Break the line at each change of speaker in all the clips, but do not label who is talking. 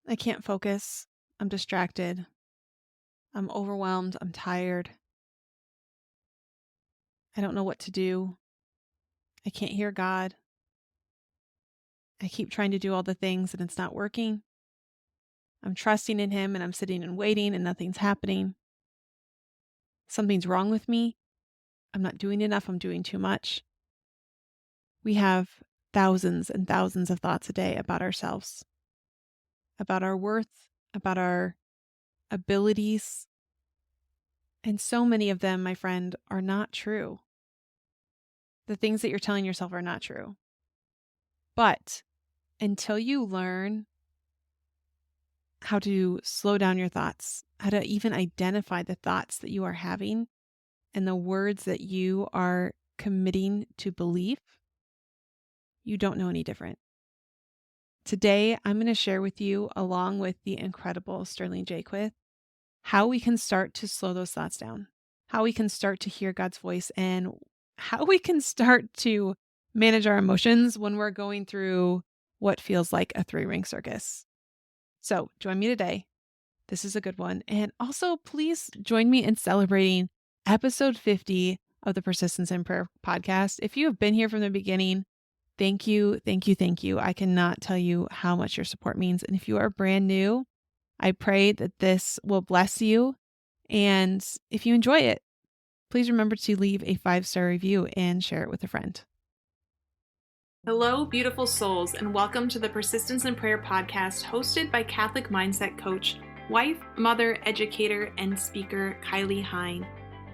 I can't focus. I'm distracted. I'm overwhelmed. I'm tired. I don't know what to do. I can't hear God. I keep trying to do all the things and it's not working. I'm trusting in Him and I'm sitting and waiting and nothing's happening. Something's wrong with me. I'm not doing enough. I'm doing too much. We have thousands and thousands of thoughts a day about ourselves, about our worth, about our abilities. And so many of them, my friend, are not true. The things that you're telling yourself are not true. But until you learn how to slow down your thoughts, how to even identify the thoughts that you are having and the words that you are committing to belief, you don't know any different. Today, I'm going to share with you, along with the incredible Sterling Jaquith, how we can start to slow those thoughts down, how we can start to hear God's voice, and how we can start to manage our emotions when we're going through what feels like a three-ring circus. So join me today. This is a good one. And also, please join me in celebrating episode 50 of the Persistence in Prayer podcast. If you have been here from the beginning, thank you, thank you, thank you. I cannot tell you how much your support means. And if you are brand new, I pray that this will bless you. And if you enjoy it, please remember to leave a 5-star review and share it with a friend. Hello, beautiful souls, and welcome to the Persistence in Prayer podcast hosted by Catholic mindset coach, wife, mother, educator, and speaker Kylie Hine.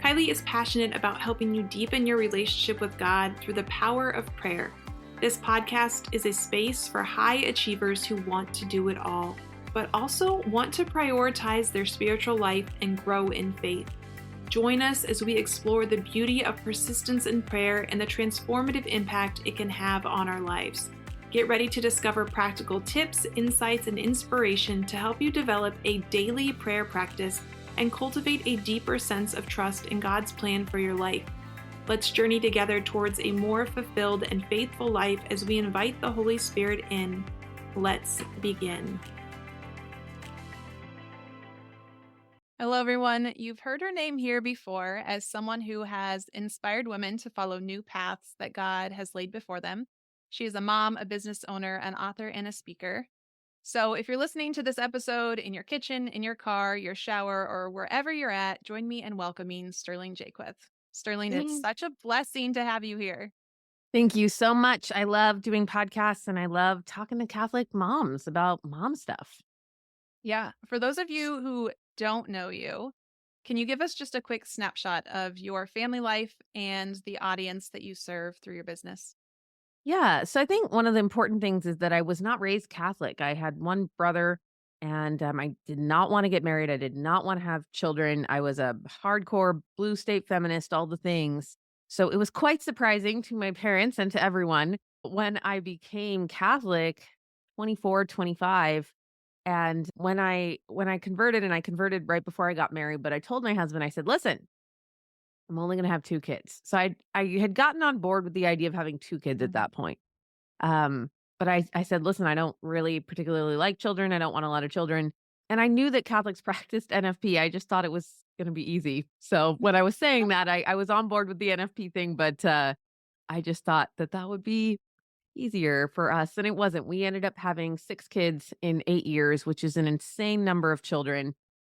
Kylie is passionate about helping you deepen your relationship with God through the power of prayer. This podcast is a space for high achievers who want to do it all, but also want to prioritize their spiritual life and grow in faith. Join us as we explore the beauty of persistence in prayer and the transformative impact it can have on our lives. Get ready to discover practical tips, insights, and inspiration to help you develop a daily prayer practice and cultivate a deeper sense of trust in God's plan for your life. Let's journey together towards a more fulfilled and faithful life as we invite the Holy Spirit in. Let's begin. Hello, everyone. You've heard her name here before as someone who has inspired women to follow new paths that God has laid before them. She is a mom, a business owner, an author, and a speaker. So if you're listening to this episode in your kitchen, in your car, your shower, or wherever you're at, join me in welcoming Sterling Jaquith. Sterling, it's such a blessing to have you here.
Thank you so much. I love doing podcasts and I love talking to Catholic moms about mom stuff.
Yeah. For those of you who don't know you, can you give us just a quick snapshot of your family life and the audience that you serve through your business?
Yeah. So I think one of the important things is that I was not raised Catholic. I had one brother and I did not want to get married. I did not want to have children. I was a hardcore blue state feminist, all the things. So it was quite surprising to my parents and to everyone when I became Catholic, 24, 25. And when I converted, and I converted right before I got married, but I told my husband, I said, "Listen, I'm only gonna have 2 kids." So I had gotten on board with the idea of having 2 kids at that point. But I said, "Listen, I don't really particularly like children. I don't want a lot of children." And I knew that Catholics practiced NFP. I just thought it was gonna be easy. So when I was saying that, I was on board with the NFP thing, but I just thought that that would be easier for us, and it wasn't. We ended up having 6 kids in 8 years, which is an insane number of children,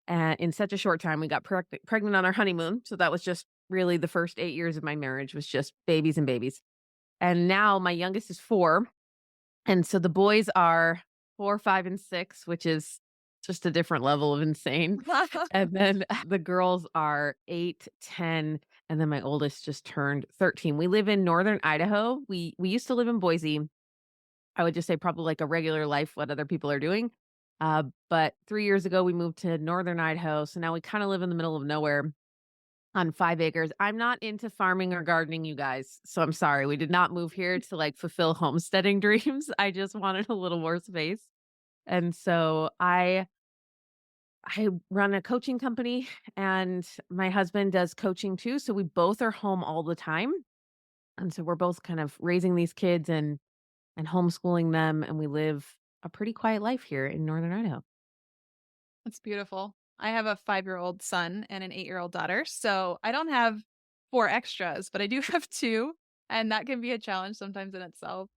in such a short time. We got pregnant on our honeymoon, so that was just really the first 8 years of my marriage was just babies and babies. And now my youngest is 4, and so the boys are 4, 5, and 6, which is just a different level of insane. And then the girls are 8, 10, and then my oldest just turned 13. We live in Northern Idaho. We used to live in Boise. I would just say probably like a regular life, what other people are doing. But 3 years ago, we moved to Northern Idaho. So now we kind of live in the middle of nowhere on 5 acres. I'm not into farming or gardening, you guys. So I'm sorry. We did not move here to like fulfill homesteading dreams. I just wanted a little more space. And so I run a coaching company and my husband does coaching too. So we both are home all the time. And so we're both kind of raising these kids and homeschooling them. And we live a pretty quiet life here in Northern Idaho.
That's beautiful. I have a 5-year-old son and an 8-year-old daughter, so I don't have 4 extras, but I do have 2, and that can be a challenge sometimes in itself.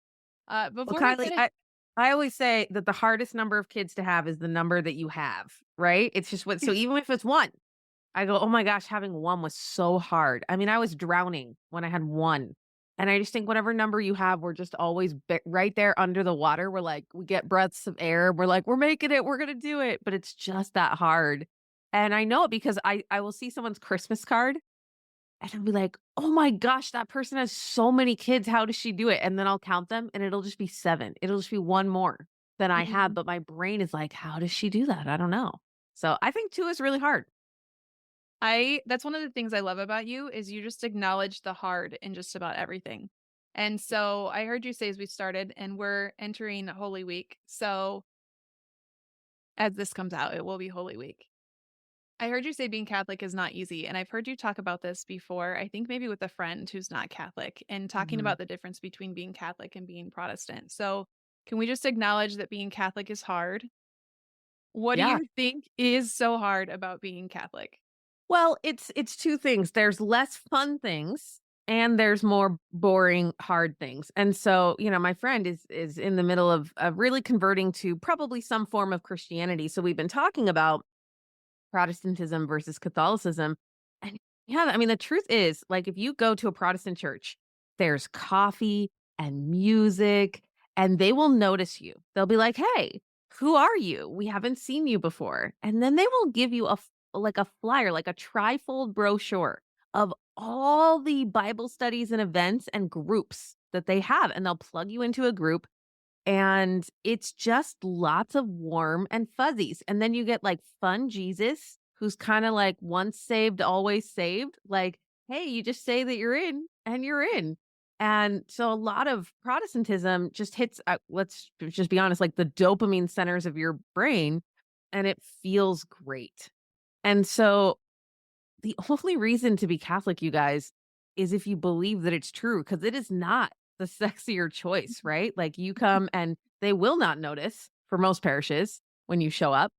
Well,
Before we
Kylie,
get in
I always say that the hardest number of kids to have is the number that you have, right? It's just what so even if it's 1, I go, "Oh my gosh, having 1 was so hard." I mean, I was drowning when I had 1. And I just think whatever number you have, we're just always right there under the water. We're like, we get breaths of air. We're like, we're making it. We're going to do it. But it's just that hard. And I know it because I will see someone's Christmas card and I'll be like, oh my gosh, that person has so many kids. How does she do it? And then I'll count them and it'll just be 7. It'll just be 1 more than I have.
Mhm.
But my brain is like, how does she do that? I don't know. So I think 2 is really hard.
I That's one of the things I love about you is you just acknowledge the hard in just about everything. And so I heard you say as we started and we're entering Holy Week. So as this comes out, it will be Holy Week. I heard you say being Catholic is not easy, and I've heard you talk about this before, I think maybe with a friend who's not Catholic, and talking
Mhm.
about the difference between being Catholic and being Protestant. So, can we just acknowledge that being Catholic is hard? What do
Yeah.
you think is so hard about being Catholic?
Well, it's 2 things. There's less fun things and there's more boring, hard things. And so, my friend is in the middle of really converting to probably some form of Christianity. So we've been talking about Protestantism versus Catholicism. And yeah, I mean, the truth is, like, if you go to a Protestant church, there's coffee and music, and they will notice you. They'll be like, hey, who are you? We haven't seen you before. And then they will give you like a flyer, like a trifold brochure of all the Bible studies and events and groups that they have. And they'll plug you into a group and it's just lots of warm and fuzzies. And then you get like fun Jesus, who's kind of like once saved, always saved. Like, hey, you just say that you're in and you're in. And so a lot of Protestantism just hits, let's just be honest, like the dopamine centers of your brain, and it feels great. And so the only reason to be Catholic, you guys, is if you believe that it's true, because it is not the sexier choice, right? Like, you come and they will not notice for most parishes when you show up.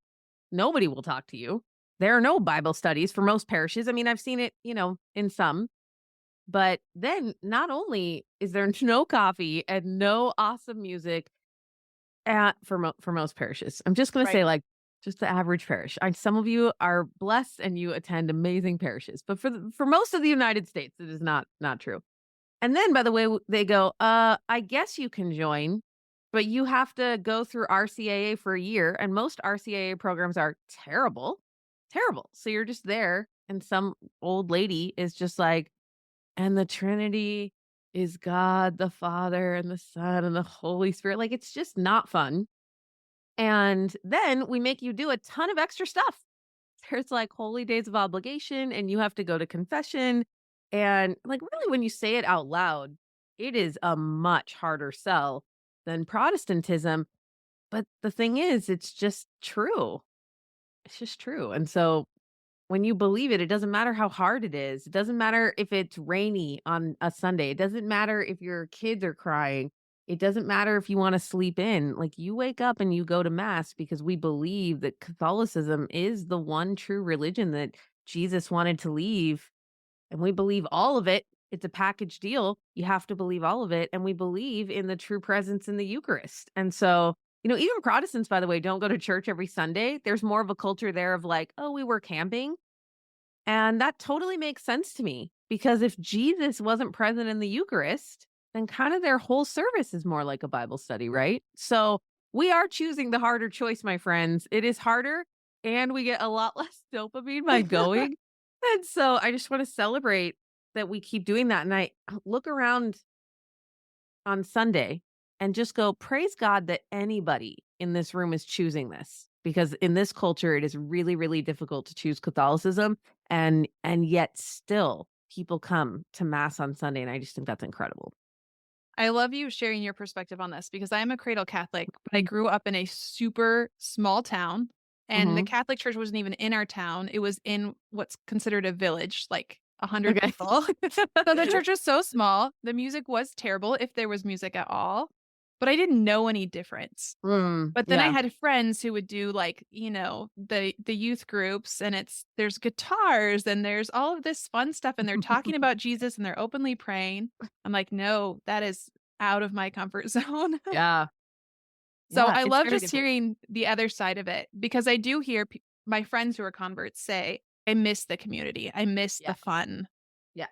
Nobody will talk to you. There are no Bible studies for most parishes. I mean, I've seen it, in some, but then not only is there no coffee and no awesome music, for most parishes. I'm just gonna
Right.
say, like, just the average parish. Some of you are blessed and you attend amazing parishes, but for most of the United States, it is not true. And then, by the way, they go, I guess you can join, but you have to go through RCAA for a year, and most RCAA programs are terrible, terrible. So you're just there, and some old lady is just like, and the Trinity is God the Father and the Son and the Holy Spirit. Like, it's just not fun. And then we make you do a ton of extra stuff. There's like holy days of obligation, and you have to go to confession. And like, really, when you say it out loud, it is a much harder sell than Protestantism. But the thing is, it's just true. It's just true. And so when you believe it, it doesn't matter how hard it is. It doesn't matter if it's rainy on a Sunday. It doesn't matter if your kids are crying. It doesn't matter if you want to sleep in. Like, you wake up and you go to mass because we believe that Catholicism is the one true religion that Jesus wanted to leave. And we believe all of it. It's a package deal. You have to believe all of it. And we believe in the true presence in the Eucharist. And so, even Protestants, by the way, don't go to church every Sunday. There's more of a culture there of like, oh, we were camping. And that totally makes sense to me because if Jesus wasn't present in the Eucharist, then kind of their whole service is more like a Bible study, right? So we are choosing the harder choice, my friends. It is harder and we get a lot less dopamine by going. And so I just want to celebrate that we keep doing that. And I look around on Sunday and just go, praise God that anybody in this room is choosing this. Because in this culture, it is really, really difficult to choose Catholicism. And yet still people come to mass on Sunday. And I just think that's incredible.
I love you sharing your perspective on this because I am a cradle Catholic, but I grew up in a super small town, and the
Hmm.
Catholic church wasn't even in our town. It was in what's considered a village, like 100
Okay.
people. So the church was so small. The music was terrible, if there was music at all. but I didn't know any difference. But then I
Yeah.
had friends who would do, like, the youth groups, and there's guitars and there's all of this fun stuff, and they're talking about Jesus and they're openly praying. I'm like, "No, that is out of my comfort zone."
Yeah.
So
Yeah,
I
it's
love
very
just
different.
hearing the other side of it because I do hear my friends who are converts say, "I miss the community. I miss the
Yeah.
fun."
Yeah.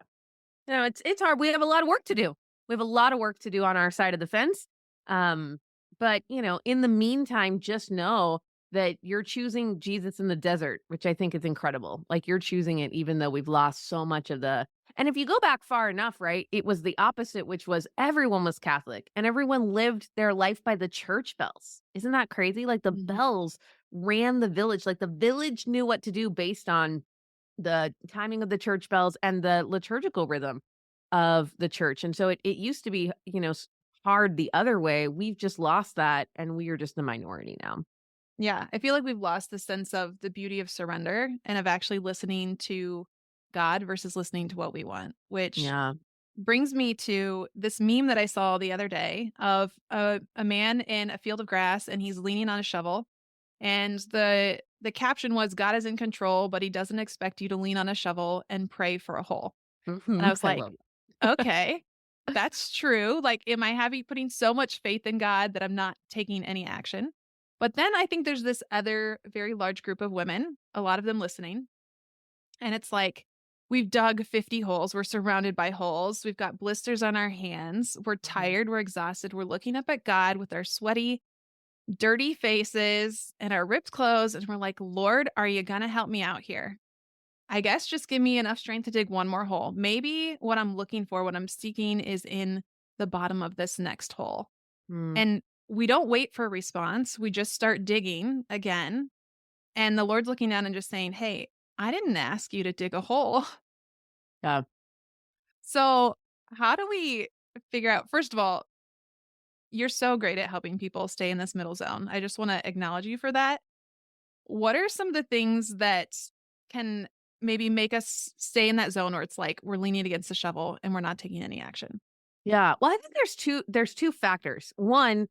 No, it's hard. We have a lot of work to do. We have a lot of work to do on our side of the fence. Um, but in the meantime, just know that you're choosing Jesus in the desert, which I think is incredible. Like you're choosing it even though we've lost so much of the and if you go back far enough, right, it was the opposite, which was everyone was Catholic and everyone lived their life by the church bells. Isn't that crazy? Like the
Mhm.
bells ran the village. Like the village knew what to do based on the timing of the church bells and the liturgical rhythm of the church. And so it used to be, hard the other way. We've just lost that and we are just the minority now.
Yeah, I feel like we've lost the sense of the beauty of surrender and of actually listening to God versus listening to what we want, which
Yeah.
brings me to this meme that I saw the other day of a man in a field of grass and he's leaning on a shovel. And the caption was God is in control, but he doesn't expect you to lean on a shovel and pray for a hole. And I was
I
like,
love
okay, that's true. Like, am I having putting so much faith in God that I'm not taking any action? But then I think there's this other very large group of women, a lot of them listening, and it's like, we've dug 50 holes. We're surrounded by holes. We've got blisters on our hands. We're
Mhm.
tired. We're exhausted. We're looking up at God with our sweaty, dirty faces and our ripped clothes. And we're like, Lord, are you going to help me out here? I guess just give me enough strength to dig one more hole. Maybe what I'm looking for, what I'm seeking is in the bottom of this next hole.
Mm,
And we don't wait for a response. We just start digging again. And the Lord's looking down and just saying, hey, I didn't ask you to dig a hole.
yeah.
So, how do we figure out first of all, you're so great at helping people stay in this middle zone. I just wanna acknowledge you for that. What are some of the things that can maybe make us stay in that zone where it's like we're leaning against the shovel and we're not taking any action?
Yeah. Well, I think there's two factors. One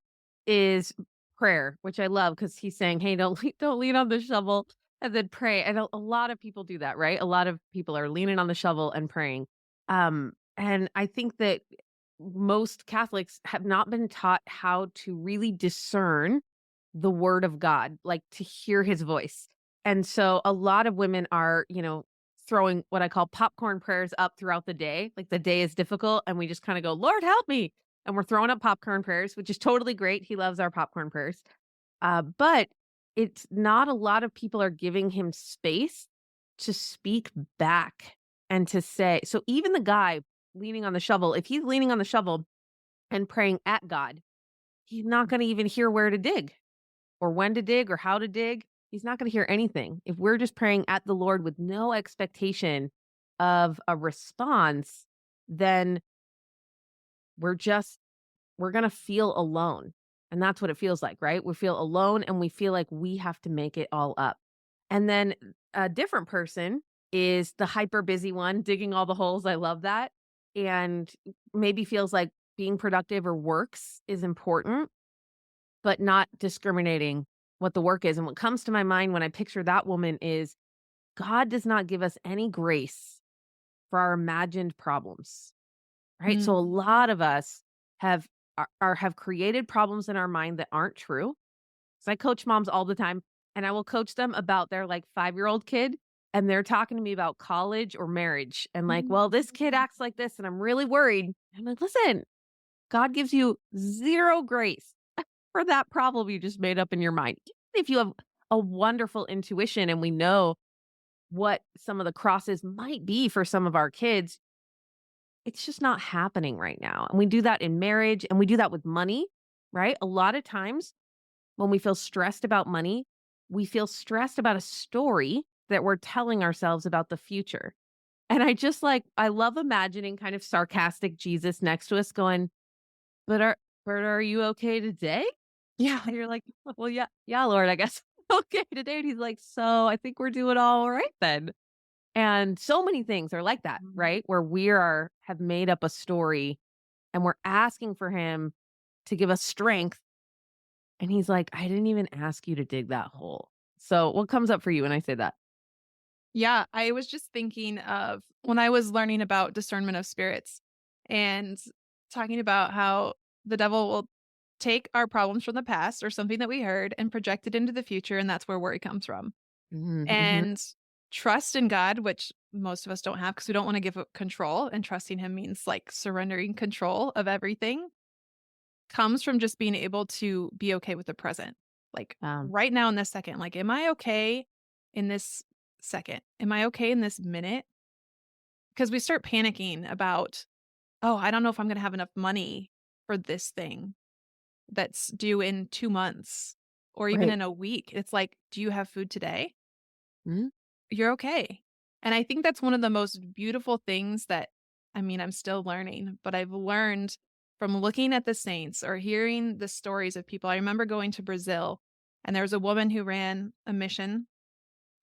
is prayer, which I love because he's saying, "Hey, don't lean on the shovel and then pray." And a lot of people do that, right? A lot of people are leaning on the shovel and praying. And I think that most Catholics have not been taught how to really discern the word of God, like to hear his voice. And so a lot of women are, throwing what I call popcorn prayers up throughout the day. Like the day is difficult and we just kind of go, Lord, help me. And we're throwing up popcorn prayers, which is totally great. He loves our popcorn prayers. But it's not a lot of people are giving him space to speak back and to say, so even the guy leaning on the shovel, if he's leaning on the shovel and praying at God, he's not going to even hear where to dig or when to dig or how to dig. He's not going to hear anything. If we're just praying at the Lord with no expectation of a response, then we're just we're going to feel alone. And that's what it feels like, right? We feel alone and we feel like we have to make it all up. And then a different person is the hyper busy one digging all the holes. I love that. And maybe feels like being productive or works is important but not discriminating what the work is. And what comes to my mind when I picture that woman is God does not give us any grace for our imagined problems, right? So a
Mm.
lot of us have created problems in our mind that aren't true. So I coach moms all the time and I will coach them about their like 5-year-old kid and they're talking to me about college or marriage and like, well, this kid acts like this and I'm really worried. I'm like, listen, God gives you zero grace for that problem you just made up in your mind. Even if you have a wonderful intuition and we know what some of the crosses might be for some of our kids, it's just not happening right now. And we do that in marriage and we do that with money, right? A lot of times when we feel stressed about money, we feel stressed about a story that we're telling ourselves about the future. And I love imagining kind of sarcastic Jesus next to us going, but are you okay today?
Yeah.
And you're like, "Well, yeah, yeah, Lord, I guess okay today." And he's like, "So I think we're doing all right then." And so many things are like that,
Mhm.
right? Where have made up a story and we're asking for him to give us strength. And he's like, I didn't even ask you to dig that hole. So what comes up for you when I say that?
Yeah, I was just thinking of when I was learning about discernment of spirits and talking about how the devil will take our problems from the past or something that we heard and project it into the future, and that's where worry comes from.
Mm-hmm.
And trust in God, which most of us don't have because we don't want to give up control, and trusting Him means like surrendering control of everything, comes from just being able to be okay with the present. Like
Um,
right now in this second, like, am I okay in this second? Am I okay in this minute? Because we start panicking about, oh, I don't know if I'm going to have enough money for this thing that's due in 2 months or even
right.
in a week. It's like, do you have food today?
Mm-hmm.
You're okay. And I think that's one of the most beautiful things that, I mean, I'm still learning, but I've learned from looking at the saints or hearing the stories of people. I remember going to Brazil and there was a woman who ran a mission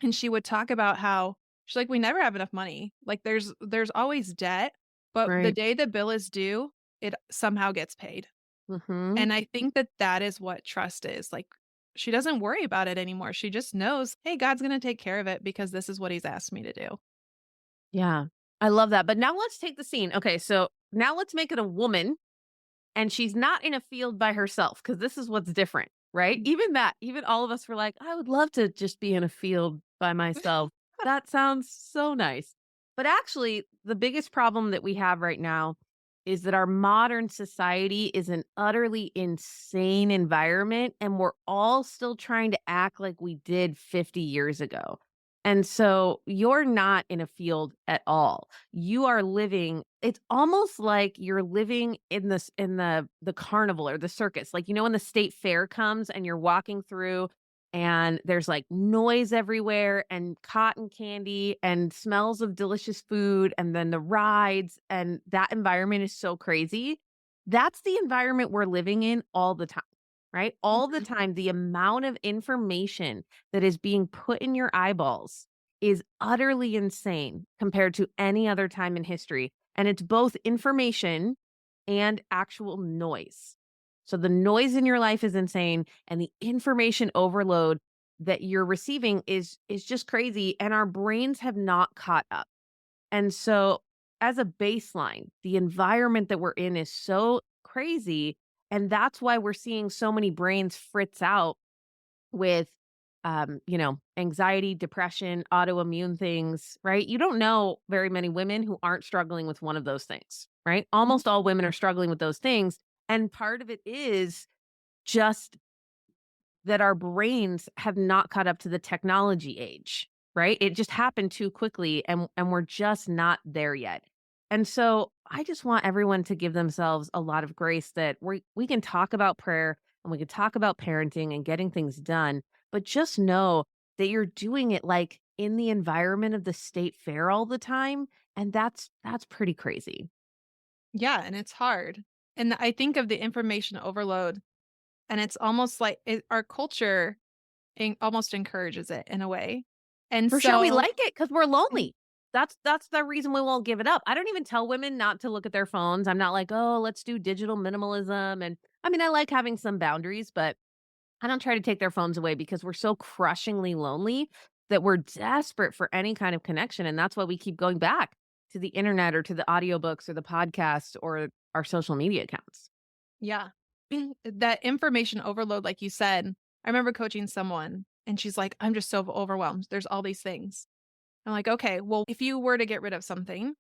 and she would talk about how she's like, we never have enough money. Like there's always debt, but the
Right.
day the bill is due, it somehow gets paid.
Mm-hmm.
And I think that that is what trust is. Like, she doesn't worry about it anymore. She just knows, "Hey, God's gonna take care of it because this is what he's asked me to do."
Yeah. I love that. But now let's take the scene. Okay. So now let's make it a woman and she's not in a field by herself because this is what's different, right?
Mm.
Even that, even all of us were like, I would love to just be in a field by myself. That sounds so nice. But actually, the biggest problem that we have right now is that our modern society is an utterly insane environment, and we're all still trying to act like we did 50 years ago. And so you're not in a field at all. You are living, it's almost like you're living in this in the carnival or the circus. Like, when the state fair comes and you're walking through and there's like noise everywhere and cotton candy and smells of delicious food and then the rides and that environment is so crazy. That's the environment we're living in all the time, right? All the
Mhm.
time the amount of information that is being put in your eyeballs is utterly insane compared to any other time in history. And it's both information and actual noise. So the noise in your life is insane and the information overload that you're receiving is just crazy and our brains have not caught up. And so as a baseline, the environment that we're in is so crazy and that's why we're seeing so many brains fritz out with, anxiety, depression, autoimmune things, right? You don't know very many women who aren't struggling with one of those things, right?
Mhm.
Almost all women are struggling with those things. And part of it is just that our brains have not caught up to the technology age, right? It just happened too quickly and we're just not there yet. And so I just want everyone to give themselves a lot of grace that we can talk about prayer and we can talk about parenting and getting things done, but just know that you're doing it like in the environment of the state fair all the time and that's pretty crazy.
Yeah, and it's hard. And I think of the information overload, and it's almost like our culture almost encourages it in a way. And
For sure, we
so
like it because 'cause we're
Mhm.
lonely. That's the reason we won't give it up. I don't even tell women not to look at their phones. I'm not like, "Oh, let's do digital minimalism," and I mean, I like having some boundaries, but I don't try to take their phones away because we're so crushingly lonely that we're desperate for any kind of connection, and that's why we keep going back to the internet or to the audiobooks or the podcasts or our social media accounts.
Yeah. That information overload, like you said, I remember coaching someone and she's like, "I'm just so overwhelmed. There's all these things." I'm like, "Okay, well, if you were to get rid of something,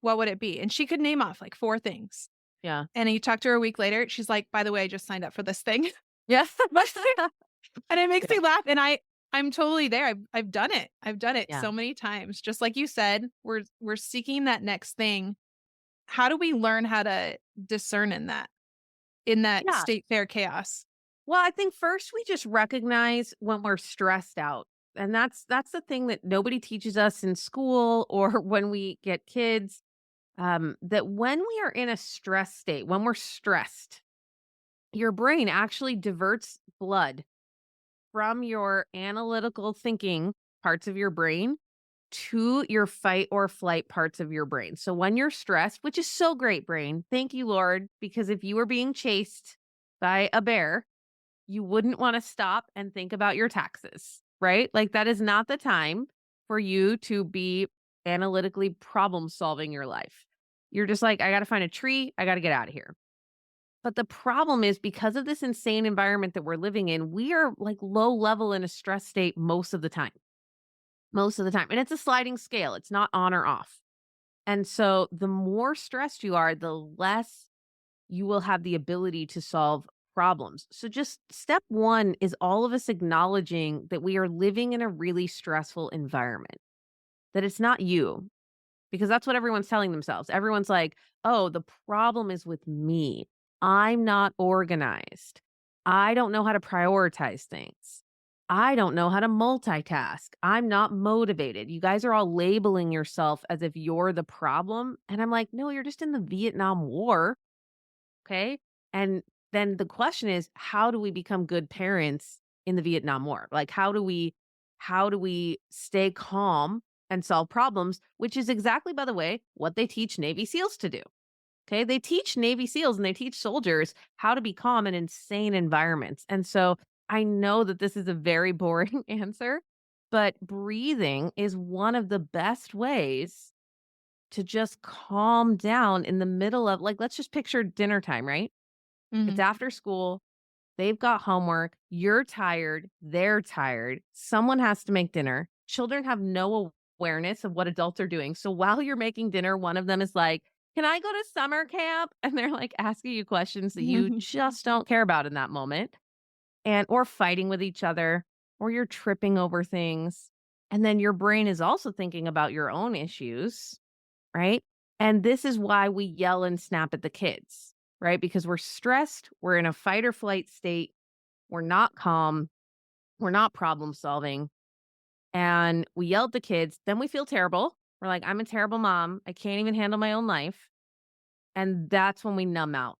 what would it be?" And she could name off like 4 things.
Yeah.
And you talk to her a week later, she's like, "By the way, I just signed up for this thing."
Yeah.
But and it makes
Yeah.
me laugh, and I'm totally there. I've done it. I've done it
Yeah.
so many times. Just like you said, we're seeking that next thing. How do we learn how to discern in that
Yeah.
state fair chaos?
Well, I think first we just recognize when we're stressed out. And that's the thing that nobody teaches us in school or when we get kids. That when we are in a stress state, when we're stressed, your brain actually diverts blood from your analytical thinking parts of your brain to your fight or flight parts of your brain. So when you're stressed, which is so great, brain, thank you, Lord, because if you were being chased by a bear, you wouldn't want to stop and think about your taxes, right? Like that is not the time for you to be analytically problem solving your life. You're just like, I got to find a tree. I got to get out of here. But the problem is because of this insane environment that we're living in, we are like low level in a stress state most of the time. Most of the time. And it's a sliding scale. It's not on or off. And so the more stressed you are, the less you will have the ability to solve problems. So just step 1 is all of us acknowledging that we are living in a really stressful environment. That it's not you, because that's what everyone's telling themselves. Everyone's like, "Oh, the problem is with me. I'm not organized. I don't know how to prioritize things. I don't know how to multitask. I'm not motivated." You guys are all labeling yourself as if you're the problem, and I'm like, "No, you're just in the Vietnam War." Okay. And then the question is, how do we become good parents in the Vietnam War? Like, how do we stay calm and solve problems, which is exactly, by the way, what they teach Navy SEALs to do. Okay. They teach Navy SEALs and they teach soldiers how to be calm in insane environments. And so I know that this is a very boring answer, but breathing is one of the best ways to just calm down in the middle of, like, let's just picture dinner time, right? It's
Mhm.
after school. They've got homework. You're tired. They're tired. Someone has to make dinner. Children have no awareness of what adults are doing. So while you're making dinner, one of them is like, "Can I go to summer camp?" And they're like asking you questions that you just don't care about in that moment. And or fighting with each other, or you're tripping over things. And then your brain is also thinking about your own issues, right? And this is why we yell and snap at the kids, right? Because we're stressed, we're in a fight or flight state, we're not calm, we're not problem solving, and we yell at the kids. Then we feel terrible. We're like, I'm a terrible mom. I can't even handle my own life. And that's when we numb out,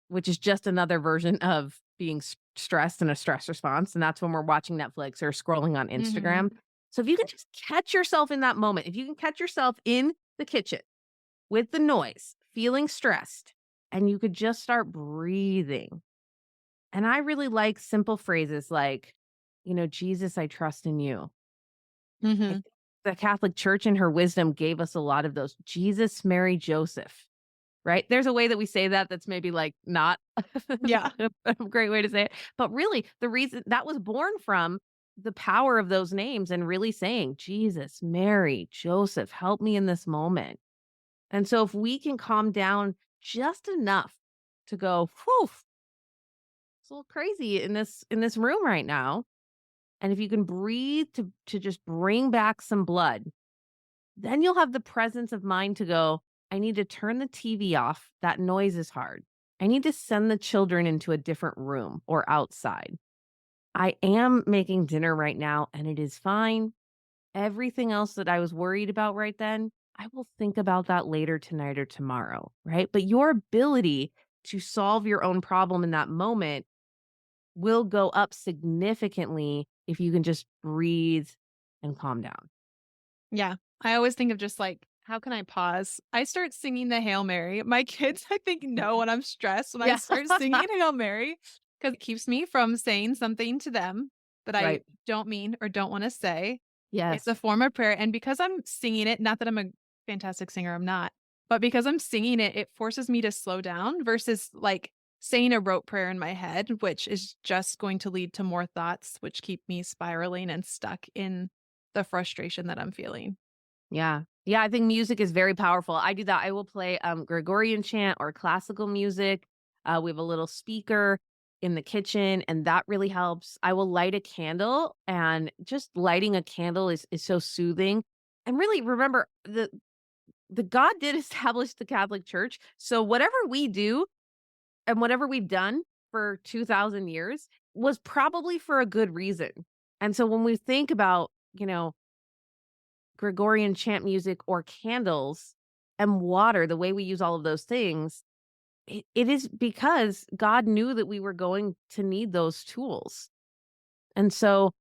which is just another version of being stressed and a stress response. And that's when we're watching Netflix or scrolling on
Mhm.
Instagram. So if you can just catch yourself in that moment, if you can catch yourself in the kitchen with the noise, feeling stressed, and you could just start breathing. And I really like simple phrases like, "Jesus, I trust in you." I
Mhm.
think the Catholic Church in her wisdom gave us a lot of those. Jesus, Mary, Joseph, right? There's a way that we say that that's maybe like not
Yeah.
a great way to say it. But really, the reason that was born from the power of those names and really saying, Jesus, Mary, Joseph, help me in this moment. And so if we can calm down just enough to go, "Whew, it's a little crazy in this room right now." And if you can breathe to just bring back some blood, then you'll have the presence of mind to go, "I need to turn the TV off. That noise is hard. I need to send the children into a different room or outside. I am making dinner right now and it is fine. Everything else that I was worried about right then, I will think about that later tonight or tomorrow," right? But your ability to solve your own problem in that moment will go up significantly if you can just breathe and calm down.
Yeah. I always think of just like, how can I pause? I start singing the Hail Mary. My kids, I think, know when I'm stressed when I
Yeah.
start singing Hail Mary because it keeps me from saying something to them that I
Right.
don't mean or don't want to say. It's a
Yes.
form of prayer. And because I'm singing it, not that I'm a fantastic singer, I'm not, but because I'm singing it, it forces me to slow down versus like saying a rote prayer in my head, which is just going to lead to more thoughts, which keep me spiraling and stuck in the frustration that I'm feeling.
Yeah. Yeah, I think music is very powerful. I do that. I will play Gregorian chant or classical music. We have a little speaker in the kitchen, and that really helps. I will light a candle, and just lighting a candle is so soothing. And really remember the God did establish the Catholic Church. So whatever we do and whatever we've done for 2000 years was probably for a good reason. And so when we think about, Gregorian chant music or candles and water, the way we use all of those things, it is because God knew that we were going to need those tools. And so,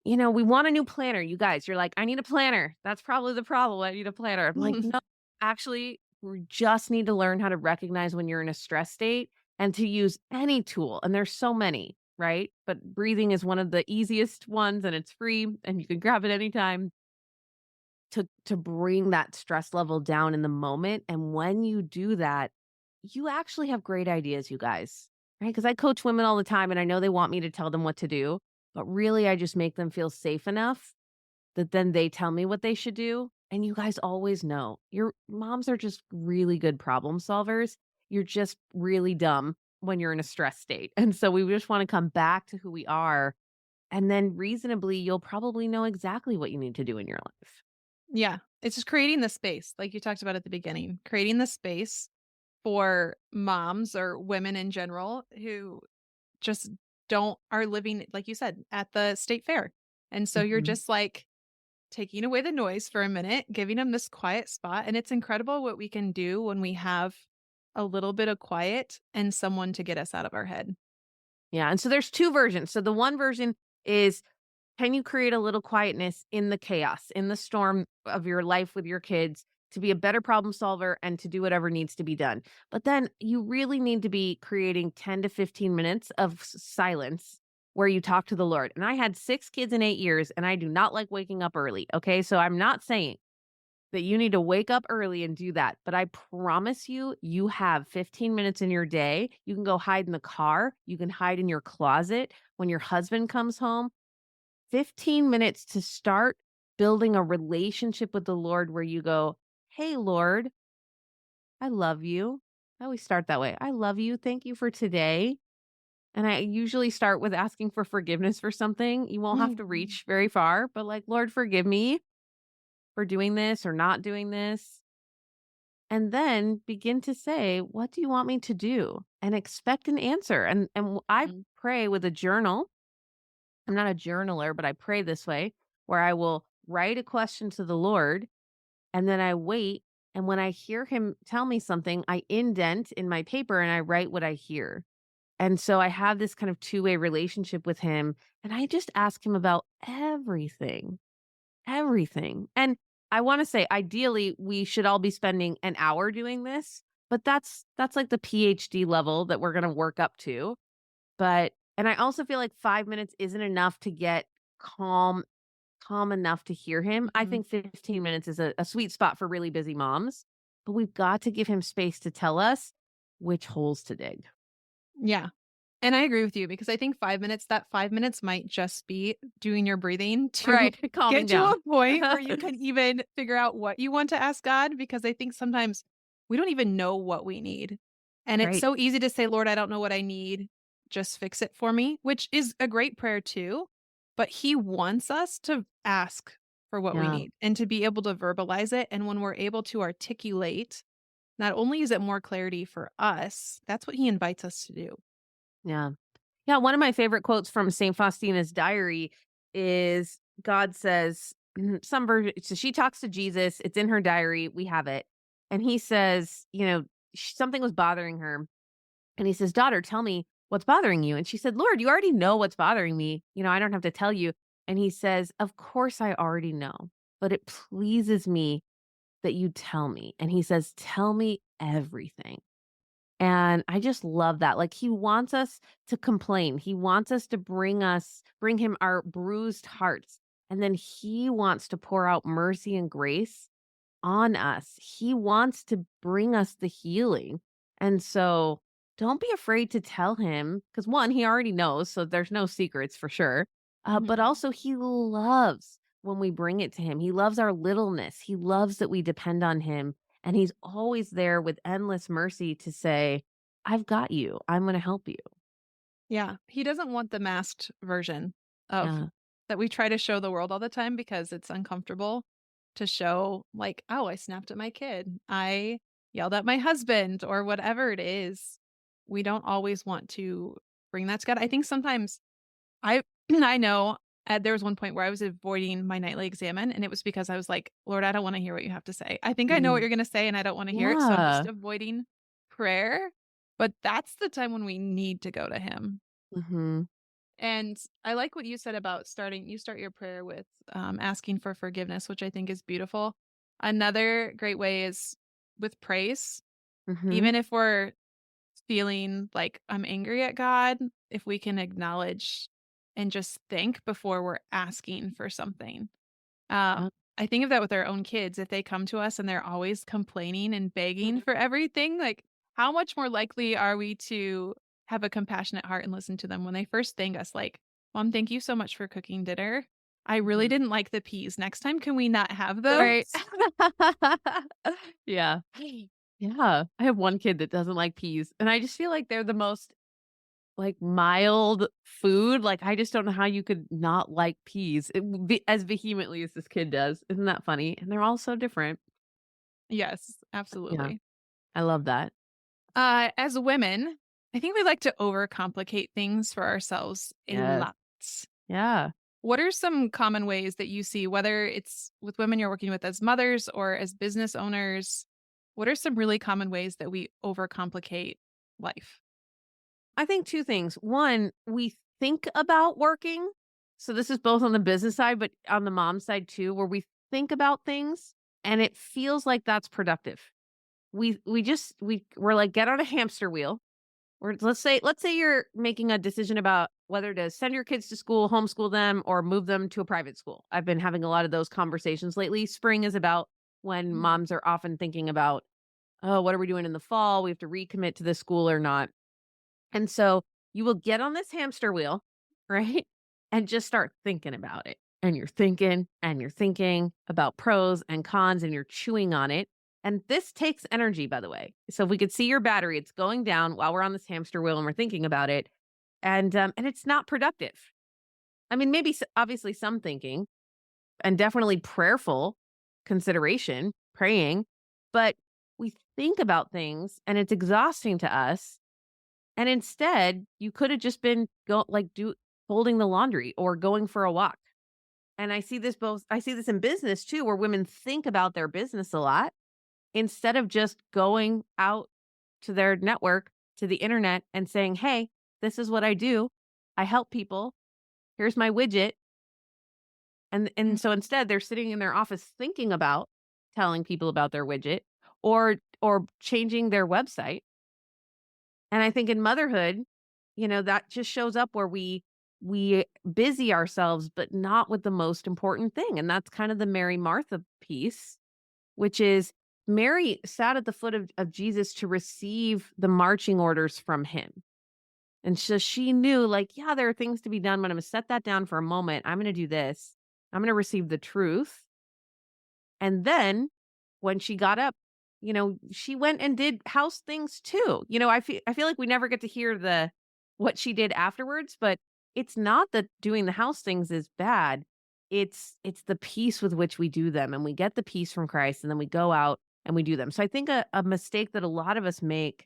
we want a new planner. You guys, you're like, I need a planner. That's probably the problem. I need a planner. I'm like, no, actually, we just need to learn how to recognize when you're in a stress state and to use any tool. And there's so many, right? But breathing is one of the easiest ones and it's free and you can grab it anytime to bring that stress level down in the moment. And when you do that, you actually have great ideas, you guys, right? Because I coach women all the time and I know they want me to tell them what to do, but really I just make them feel safe enough that then they tell me what they should do. And you guys always know your moms are just really good problem solvers. You're just really dumb when you're in a stress state. And so we just want to come back to who we are. And then reasonably, you'll probably know exactly what you need to do in your life.
Yeah. It's just creating the space, like you talked about at the beginning, creating the space for moms or women in general who just don't are living, like you said, at the state fair. And so you're
Mhm.
just like taking away the noise for a minute, giving them this quiet spot. And it's incredible what we can do when we have a little bit of quiet and someone to get us out of our head.
Yeah, and so there's 2 versions. So the one version is, can you create a little quietness in the chaos, in the storm of your life with your kids to be a better problem solver and to do whatever needs to be done? But then you really need to be creating 10 to 15 minutes of silence where you talk to the Lord. And I had 6 kids in 8 years and I do not like waking up early, okay? So I'm not saying that you need to wake up early and do that. But I promise you, you have 15 minutes in your day. You can go hide in the car. You can hide in your closet when your husband comes home. 15 minutes to start building a relationship with the Lord where you go, hey, Lord, I love you. I always start that way. I love you. Thank you for today. And I usually start with asking for forgiveness for something. You won't have to
Mhm.
reach very far, but like, Lord, forgive me for doing this or not doing this. And then begin to say, "What do you want me to do?" And expect an answer. I
Mhm.
pray with a journal. I'm not a journaler, but I pray this way where I will write a question to the Lord and then I wait. And when I hear him tell me something, I indent in my paper and I write what I hear. And so I have this kind of two-way relationship with him. And I just ask him about everything. Everything. And I wanna say, ideally, we should all be spending an hour doing this, but that's like the PhD level that we're gonna work up to. And I also feel like 5 minutes isn't enough to get calm calm enough to hear him. I
Mhm.
think 15 minutes is a sweet spot for really busy moms, but we've got to give him space to tell us which holes to dig.
Yeah. And I agree with you because I think 5 minutes, that 5 minutes might just be doing your breathing to
Right, calming
get to
down.
a point where you can even figure out what you want to ask God, because I think sometimes we don't even know what we need. And it's
Right.
so easy to say, "Lord, I don't know what I need. Just fix it for me," which is a great prayer too, but he wants us to ask for what we
Yeah,
need and to be able to verbalize it, and when we're able to articulate, not only is it more clarity for us, that's what he invites us to do.
yeah. Yeah, one of my favorite quotes from Saint Faustina's diary is God says, some version. So she talks to Jesus. It's in her diary. We have it. And he says, something was bothering her. And he says, daughter, tell me what's bothering you. And she said, Lord, you already know what's bothering me. I don't have to tell you. And he says, of course I already know, but it pleases me that you tell me. And he says, tell me everything. And I just love that. Like he wants us to complain. He wants us to bring him our bruised hearts. And then he wants to pour out mercy and grace on us. He wants to bring us the healing. And so don't be afraid to tell him because one, he already knows. So there's no secrets for sure. But
Mhm.
also, he loves when we bring it to him. He loves our littleness. He loves that we depend on him. And he's always there with endless mercy to say, I've got you. I'm going to help you.
Yeah, he doesn't want the masked version of
Yeah.
that we try to show the world all the time because it's uncomfortable to show, like, "Oh, I snapped at my kid. I yelled at my husband," or whatever it is. We don't always want to bring that to God. I think sometimes I I know, there was one point where I was avoiding my nightly examine, and it was because I was like, "Lord, I don't wanna hear what you have to say. I think I know what
Mhm.
you're gonna say, and I don't wanna hear it, so I'm just
Yeah.
avoiding prayer." But that's the time when we need to go to him.
Hmm.
And I like what you said about you start your prayer with asking for forgiveness, which I think is beautiful. Another great way is with praise.
Mhm.
Even if we're feeling like I'm angry at God, if we can acknowledge and just think before we're asking for something.
Yep.
I think of that with our own kids. If they come to us and they're always complaining and begging for everything, like how much more likely are we to have a compassionate heart and listen to them when they first thank us, like, Mom, thank you so much for cooking dinner. I really
Mhm.
didn't like the peas. Next time, can we not have
Right.
those?
Yeah. Yeah. I have one kid that doesn't like peas, and I just feel like they're the most, like, mild food. Like, I just don't know how you could not like peas as vehemently as this kid does. Isn't that funny? And they're all so different.
Yes,
Yeah.
absolutely.
I love that.
As women, I think we like to overcomplicate things for ourselves a
Yes.
lot.
Yeah.
What are some common ways that you see, whether it's with women you're working with as mothers or as business owners? What are some really common ways that we overcomplicate life?
I think 2 things. 1, we think about working. So this is both on the business side, but on the mom side too, where we think about things and it feels like that's productive. We're like, get on a hamster wheel. Or let's say you're making a decision about whether to send your kids to school, homeschool them, or move them to a private school. I've been having a lot of those conversations lately. Spring is about when
Mhm.
moms are often thinking about, oh, what are we doing in the fall? We have to recommit to this school or not. And so you will get on this hamster wheel, right? And just start thinking about it. And you're thinking about pros and cons and you're chewing on it. And this takes energy, by the way. So if we could see your battery, it's going down while we're on this hamster wheel and we're thinking about it. And it's not productive. I mean, maybe obviously some thinking and definitely prayerful consideration, praying, but we think about things and it's exhausting to us and instead, you could have just been folding the laundry or going for a walk. And I see this in business too, where women think about their business a lot instead of just going out to their network, to the internet and saying, "Hey, this is what I do. I help people. Here's my widget." And so instead they're sitting in their office thinking about telling people about their widget or changing their website. And I think in motherhood, that just shows up where we busy ourselves, but not with the most important thing. And that's kind of the Mary Martha piece, which is Mary sat at the foot of Jesus to receive the marching orders from him. And so she knew, like, yeah, there are things to be done, but I'm gonna set that down for a moment. I'm gonna do this. I'm gonna receive the truth. And then when she got up, she went and did house things too. I feel like we never get to hear the what she did afterwards, but it's not that doing the house things is bad. It's the peace with which we do them and we get the peace from Christ and then we go out and we do them. So I think a mistake that a lot of us make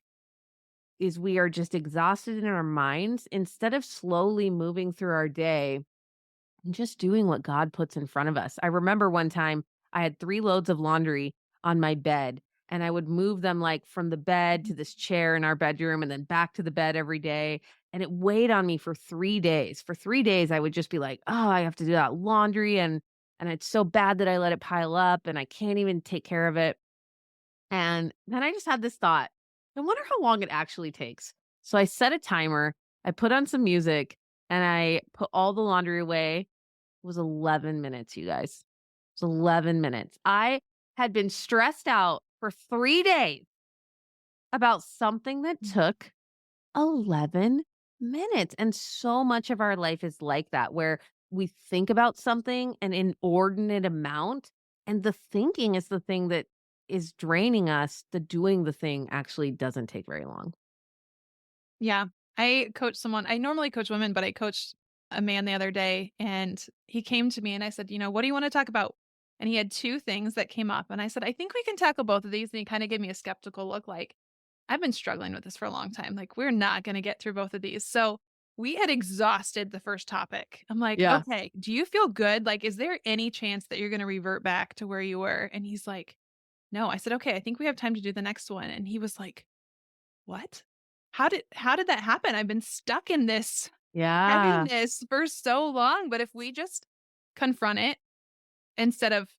is we are just exhausted in our minds instead of slowly moving through our day and just doing what God puts in front of us. I remember one time I had 3 loads of laundry on my bed, and I would move them, like, from the bed to this chair in our bedroom and then back to the bed every day, and it weighed on me for 3 days. For 3 days, I would just be like, "Oh, I have to do that laundry, and it's so bad that I let it pile up, and I can't even take care of it." And then I just had this thought, I wonder how long it actually takes. So I set a timer, I put on some music, and I put all the laundry away. It was 11 minutes, you guys. It was 11 minutes. I had been stressed out for 3 days about something that took 11 minutes. And so much of our life is like that, where we think about something an inordinate amount, and the thinking is the thing that is draining us. The doing the thing actually doesn't take very long.
Yeah. I normally coach women, but I coached a man the other day and he came to me and I said, what do you want to talk about? And he had two things that came up. And I said, I think we can tackle both of these. And he kind of gave me a skeptical look like, I've been struggling with this for a long time. Like, we're not going to get through both of these. So we had exhausted the first topic. I'm like,
Yeah.
okay, do you feel good? Like, is there any chance that you're going to revert back to where you were? And he's like, no. I said, okay, I think we have time to do the next one. And he was like, what? How did that happen? I've been stuck in this
Yeah.
heaviness for so long, but if we just confront it instead of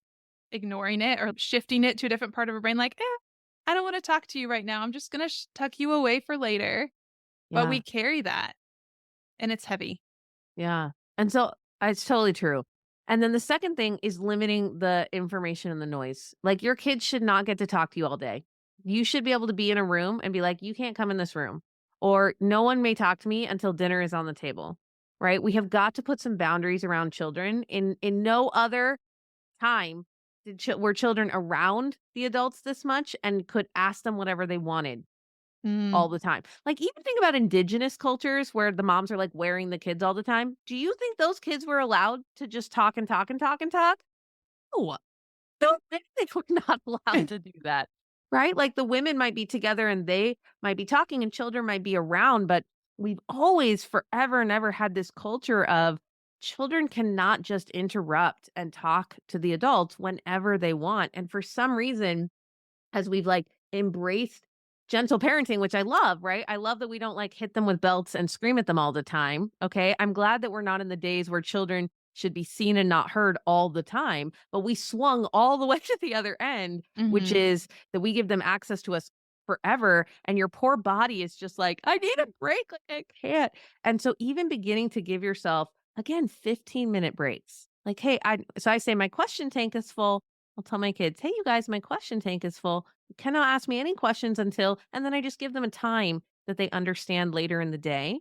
ignoring it or shifting it to a different part of our brain, like, I don't want to talk to you right now. I'm just going to tuck you away for later. But we
Yeah.
carry that and it's heavy.
Yeah. And so it's totally true. And then the second thing is limiting the information and the noise. Like your kids should not get to talk to you all day. You should be able to be in a room and be like, you can't come in this room. Or no one may talk to me until dinner is on the table. Right? We have got to put some boundaries around children. In no other time were children around the adults this much and could ask them whatever they wanted
Mm.
all the time. Like, even think about indigenous cultures where the moms are, like, wearing the kids all the time. Do you think those kids were allowed to just talk and talk and talk and talk? No. No, they were not allowed to do that, right? Like, the women might be together and they might be talking and children might be around, but we've always forever and ever had this culture of children cannot just interrupt and talk to the adults whenever they want, and for some reason as we've, like, embraced gentle parenting, which I love, right? I love that we don't, like, hit them with belts and scream at them all the time, okay? I'm glad that we're not in the days where children should be seen and not heard all the time, but we swung all the way to the other end, which
Mhm.
is that we give them access to us forever, and your poor body is just like, "I need a break, like, I can't." And so even beginning to give yourself, again, 15-minute breaks. Like, "Hey, I say, "My question tank is full." I'll tell my kids, "Hey, you guys, my question tank is full. You cannot ask me any questions until," and then I just give them a time that they understand later in the day.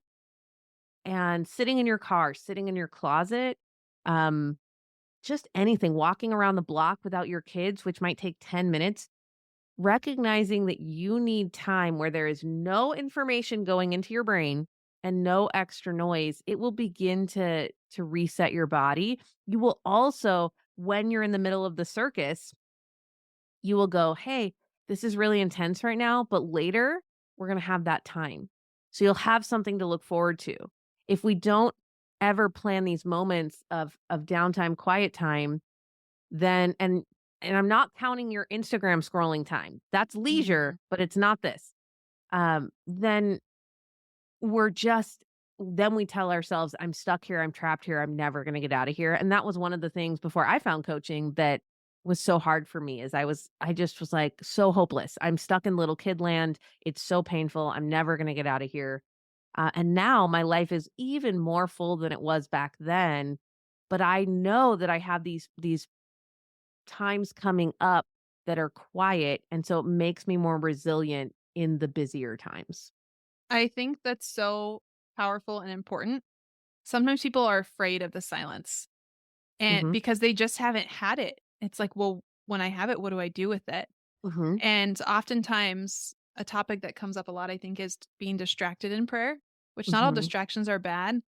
And sitting in your car, sitting in your closet, um, just anything, walking around the block without your kids, which might take 10 minutes, recognizing that you need time where there is no information going into your brain and no extra noise, it will begin to reset your body. You will also, when you're in the middle of the circus, you will go, "Hey, this is really intense right now, but later we're going to have that time." So you'll have something to look forward to. If we don't ever plan these moments of downtime, quiet time, then and I'm not counting your Instagram scrolling time. That's leisure,
Mhm.
but it's not this. Then we're just then we tell ourselves, "I'm stuck here, I'm trapped here, I'm never gonna get out of here." And that was one of the things before I found coaching that was so hard for me is I just was, like, so hopeless. I'm stuck in little kid land. It's so painful. I'm never gonna get out of here. And now my life is even more full than it was back then, but I know that I have these times coming up that are quiet, and so it makes me more resilient in the busier times.
I think that's so powerful and important. Sometimes people are afraid of the silence and
Mhm.
because they just haven't had it. It's like, well, when I have it, what do I do with it?
Mhm.
And oftentimes, a topic that comes up a lot, I think, is being distracted in prayer, which not all
Mhm.
distractions are bad.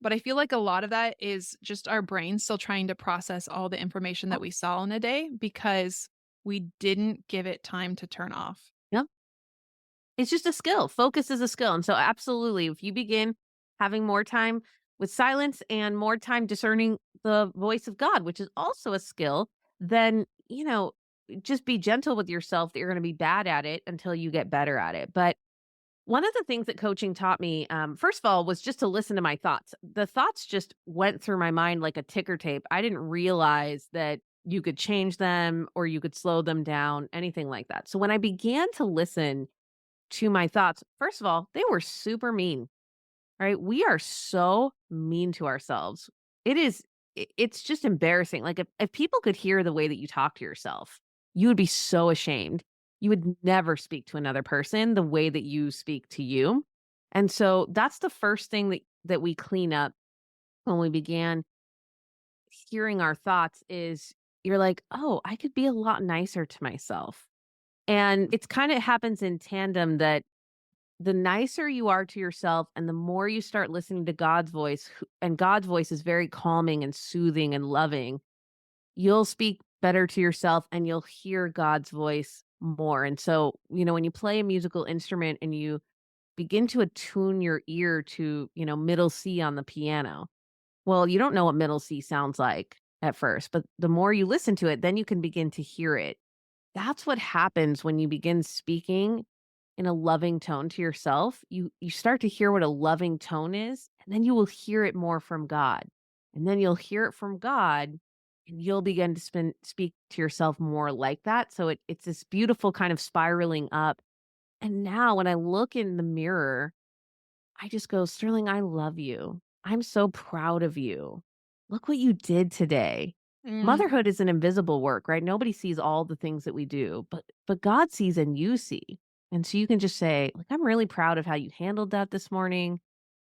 But I feel like a lot of that is just our brain still trying to process all the information that we saw in a day because we didn't give it time to turn off.
Yep. It's just a skill. Focus is a skill. And so absolutely, if you begin having more time with silence and more time discerning the voice of God, which is also a skill, then, just be gentle with yourself that you're going to be bad at it until you get better at it. But one of the things that coaching taught me, first of all, was just to listen to my thoughts. The thoughts just went through my mind like a ticker tape. I didn't realize that you could change them or you could slow them down, anything like that. So when I began to listen to my thoughts, first of all, they were super mean, right? We are so mean to ourselves. It's just embarrassing. Like if people could hear the way that you talk to yourself, you would be so ashamed. You would never speak to another person the way that you speak to you. And so that's the first thing that we clean up when we began hearing our thoughts is you're like, "Oh, I could be a lot nicer to myself." And it's kind of happens in tandem that the nicer you are to yourself and the more you start listening to God's voice, and God's voice is very calming and soothing and loving, you'll speak better to yourself and you'll hear God's voice more. And so, when you play a musical instrument and you begin to attune your ear to, middle C on the piano, well, you don't know what middle C sounds like at first, but the more you listen to it, then you can begin to hear it. That's what happens when you begin speaking in a loving tone to yourself. You start to hear what a loving tone is, and then you will hear it more from God. And then you'll hear it from God and you'll begin to speak to yourself more like that. So it's this beautiful kind of spiraling up. And now when I look in the mirror, I just go, Sterling, I love you. I'm so proud of you. Look what you did today.
Mm,
Motherhood is an invisible work, right? Nobody sees all the things that we do, but God sees and you see. And so you can just say, like, I'm really proud of how you handled that this morning.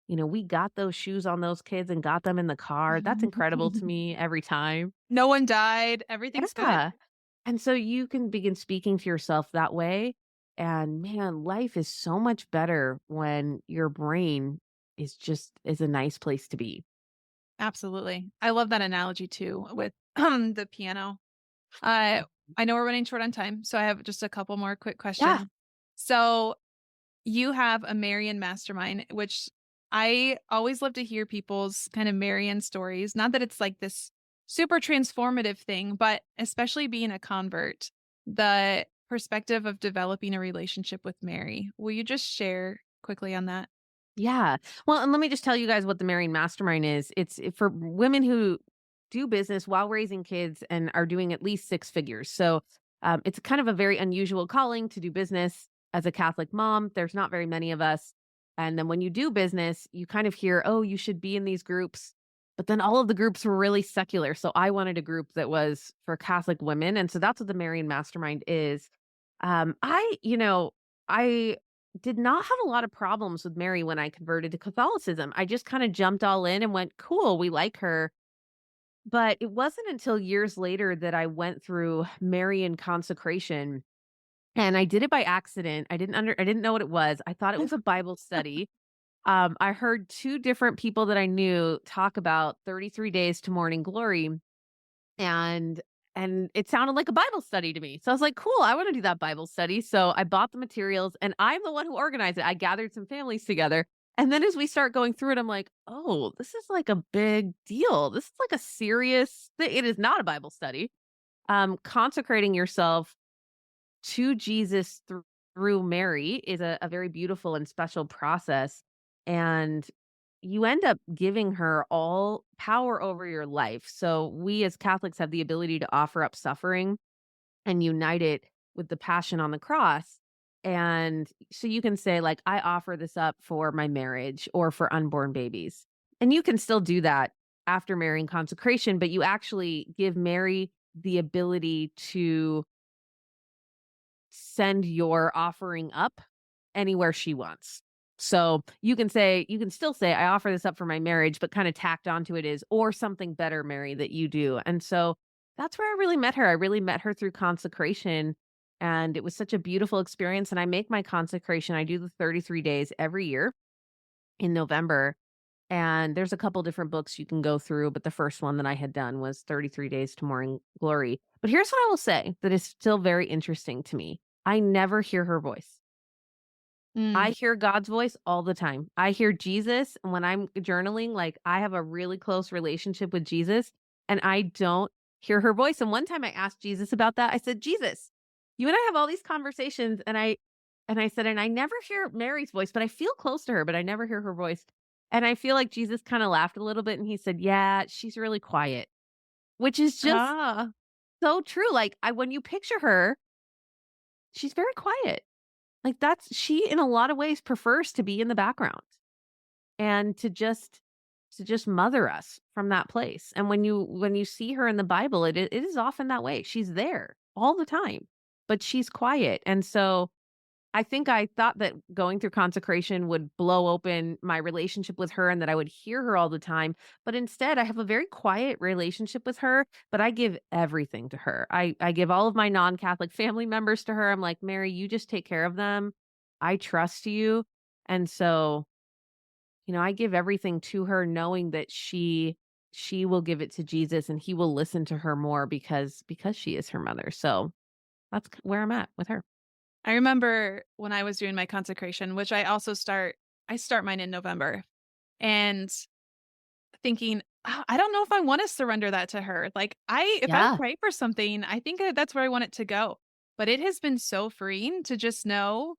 We got those shoes on those kids and got them in the car. That's incredible to me every time.
no one died, everything's good.
Yeah. And so you can begin speaking to yourself that way. And man, life is so much better when your brain is a nice place to be.
Absolutely. I love that analogy too with the piano. Uh, I know we're running short on time, so I have just a couple more quick
Yeah.
questions. So you have a Marian mastermind, which I always love to hear people's kind of Marian stories. Not that it's like this super transformative thing, but especially being a convert, the perspective of developing a relationship with Mary. Will you just share quickly on that?
Yeah. Well, and let me just tell you guys what the Marrying Mastermind is. For women who do business while raising kids and are doing at least six figures. So it's kind of a very unusual calling to do business as a Catholic mom. There's not very many of us. And then when you do business, you kind of hear, oh, you should be in these groups. But then all of the groups were really secular. So I wanted a group that was for Catholic women. And so that's what the Marrying Mastermind is. I did not have a lot of problems with Mary when I converted to Catholicism. I just kind of jumped all in and went, "Cool, we like her." But it wasn't until years later that I went through Marian consecration, and I did it by accident. I didn't know what it was. I thought it was a Bible study. I heard two different people that I knew talk about 33 days to morning glory, and it sounded like a Bible study to me. So I was like, "Cool, I wanna do that Bible study." So I bought the materials and I'm the one who organized it. I gathered some families together. And then as we start going through it, I'm like, "Oh, this is like a big deal. This is like a serious thing." It is not a Bible study. Consecrating yourself to Jesus through Mary is a very beautiful and special process. And you end up giving her all power over your life. So we as Catholics have the ability to offer up suffering and unite it with the passion on the cross. And so you can say, like, I offer this up for my marriage or for unborn babies. And you can still do that after marrying consecration, but you actually give Mary the ability to send your offering up anywhere she wants. So you can still say, I offer this up for my marriage, but kind of tacked onto it is, or something better, Mary, that you do. And so that's where I really met her. I really met her through consecration. And it was such a beautiful experience. And I make my consecration, I do the 33 days every year in November. And there's a couple different books you can go through, but the first one that I had done was 33 Days to Morning Glory. But here's what I will say that is still very interesting to me. I never hear her voice. I
Mm.
hear God's voice all the time. I hear Jesus and when I'm journaling, like I have a really close relationship with Jesus and I don't hear her voice. And one time I asked Jesus about that. I said, "Jesus, you and I have all these conversations and I said, and I never hear Mary's voice, but I feel close to her, but I never hear her voice." And I feel like Jesus kind of laughed a little bit and he said, "Yeah, she's really quiet," which is just
Ah.
so true. Like I when you picture her, she's very quiet. Like, that's she in a lot of ways prefers to be in the background and to just mother us from that place. And when you see her in the Bible, it is often that way. She's there all the time, but she's quiet. And so I think I thought that going through consecration would blow open my relationship with her and that I would hear her all the time. But instead, I have a very quiet relationship with her, but I give everything to her. I give all of my non Catholic family members to her. I'm like, Mary, you just take care of them. I trust you. And so, I give everything to her knowing that she will give it to Jesus and he will listen to her more because she is her mother. So that's where I'm at with her.
I remember when I was doing my consecration, which I start mine in November, and thinking, "Oh, I don't know if I wanna surrender that to her." Like, if I
Yeah.
pray for something, I think that that's where I want it to go. But it has been so freeing to just know,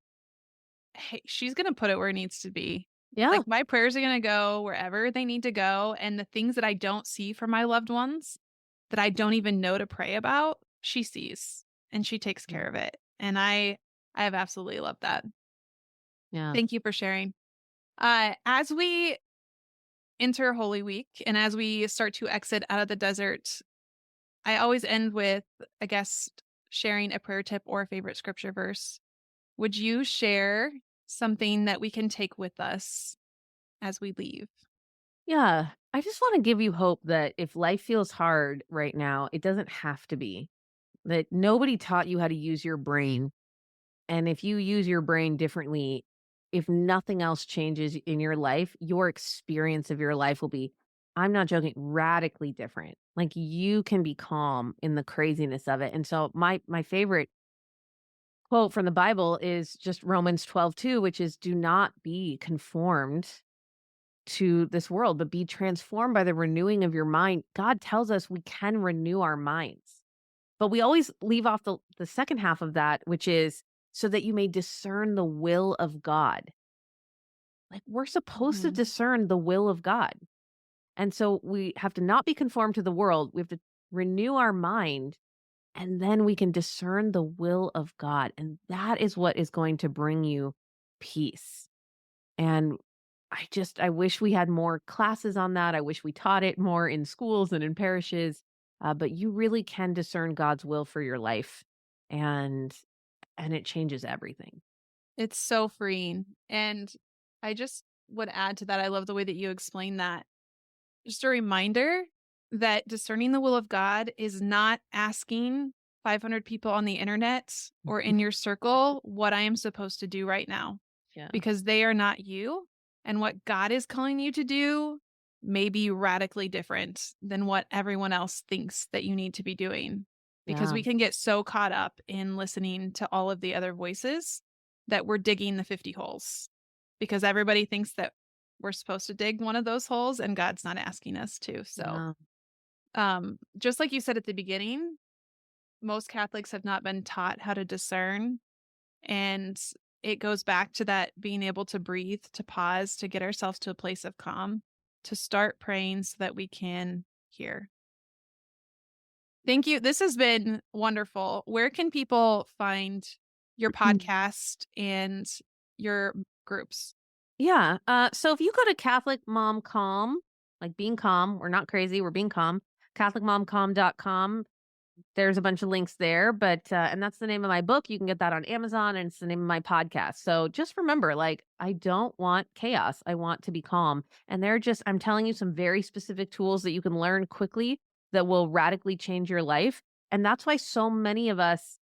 "Hey, she's gonna put it where it needs to be."
Yeah.
Like, my prayers are gonna go wherever they need to go, and the things that I don't see from my loved ones, that I don't even know to pray about, she sees, and she takes care of it, and I have absolutely loved that.
Yeah.
Thank you for sharing. As we enter Holy Week and as we start to exit out of the desert, I always end with a guest sharing a prayer tip or a favorite scripture verse. Would you share something that we can take with us as we leave?
Yeah. I just want to give you hope that if life feels hard right now, it doesn't have to be. That nobody taught you how to use your brain. And if you use your brain differently, if nothing else changes in your life, your experience of your life will be, I'm not joking, radically different. Like you can be calm in the craziness of it. And so my favorite quote from the Bible is just Romans 12:2, which is do not be conformed to this world, but be transformed by the renewing of your mind. God tells us we can renew our minds. But we always leave off the second half of that, which is so that you may discern the will of God. Like we're supposed to
Mhm.
discern the will of God. And so we have to not be conformed to the world. We have to renew our mind and then we can discern the will of God. And that is what is going to bring you peace. And I wish we had more classes on that. I wish we taught it more in schools and in parishes. But you really can discern God's will for your life. And it changes everything.
It's so freeing. And I just would add to that, I love the way that you explain that. Just a reminder that discerning the will of God is not asking 500 people on the internet or in your circle what I am supposed to do right now,
Yeah.
because they are not you. And what God is calling you to do may be radically different than what everyone else thinks that you need to be doing. Because
Yeah.
we can get so caught up in listening to all of the other voices that we're digging the 50 holes because everybody thinks that we're supposed to dig one of those holes and God's not asking us to. So,
Yeah.
just like you said at the beginning, most Catholics have not been taught how to discern. And it goes back to that being able to breathe, to pause, to get ourselves to a place of calm, to start praying so that we can hear. Thank you. This has been wonderful. Where can people find your podcast and your groups?
Yeah. So if you go to Catholic Mom Calm, like being calm, we're not crazy, we're being calm, CatholicMomCalm.com. There's a bunch of links there, but and that's the name of my book. You can get that on Amazon and it's the name of my podcast. So just remember, like, I don't want chaos. I want to be calm. And I'm telling you some very specific tools that you can learn quickly that will radically change your life. And that's why so many of us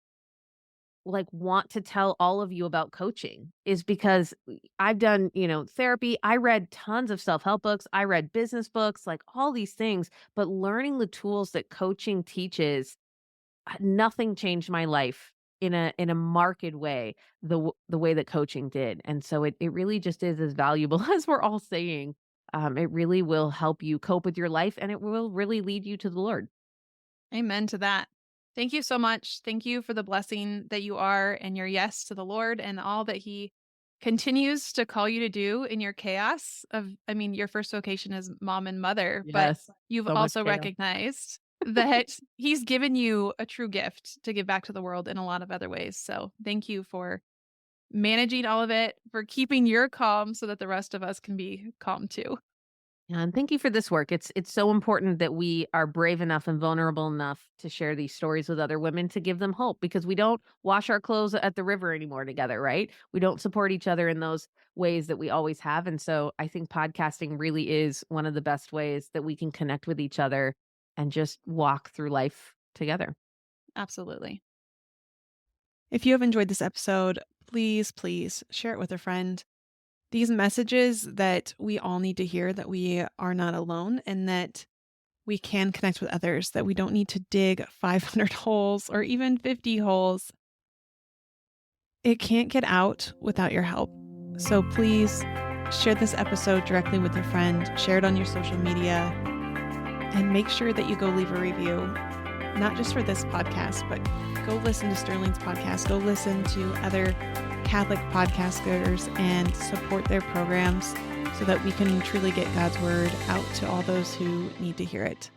like want to tell all of you about coaching is because I've done, therapy. I read tons of self-help books. I read business books, like all these things, but learning the tools that coaching teaches, nothing changed my life in a marked way the way that coaching did. And so it really just is as valuable as we're all saying. It really will help you cope with your life and it will really lead you to the Lord.
Amen to that. Thank you so much. Thank you for the blessing that you are and your yes to the Lord and all that He continues to call you to do in your chaos of, I mean, your first vocation is mom and mother, but
Yes.
you've
So much
also
chaos.
recognized that He's given you a true gift to give back to the world in a lot of other ways. So thank you for managing all of it, for keeping your calm so that the rest of us can be calm too.
Yeah, and thank you for this work. It's so important that we are brave enough and vulnerable enough to share these stories with other women to give them hope because we don't wash our clothes at the river anymore together, right? We don't support each other in those ways that we always have. And so I think podcasting really is one of the best ways that we can connect with each other and just walk through life together.
Absolutely. If you have enjoyed this episode, please share it with a friend. These messages that we all need to hear, that we are not alone and that we can connect with others, that we don't need to dig 500 holes or even 50 holes. It can't get out without your help. So please share this episode directly with a friend, share it on your social media, and make sure that you go leave a review, not just for this podcast, but go listen to Sterling's podcast, go listen to other Catholic podcast goers and support their programs so that we can truly get God's word out to all those who need to hear it.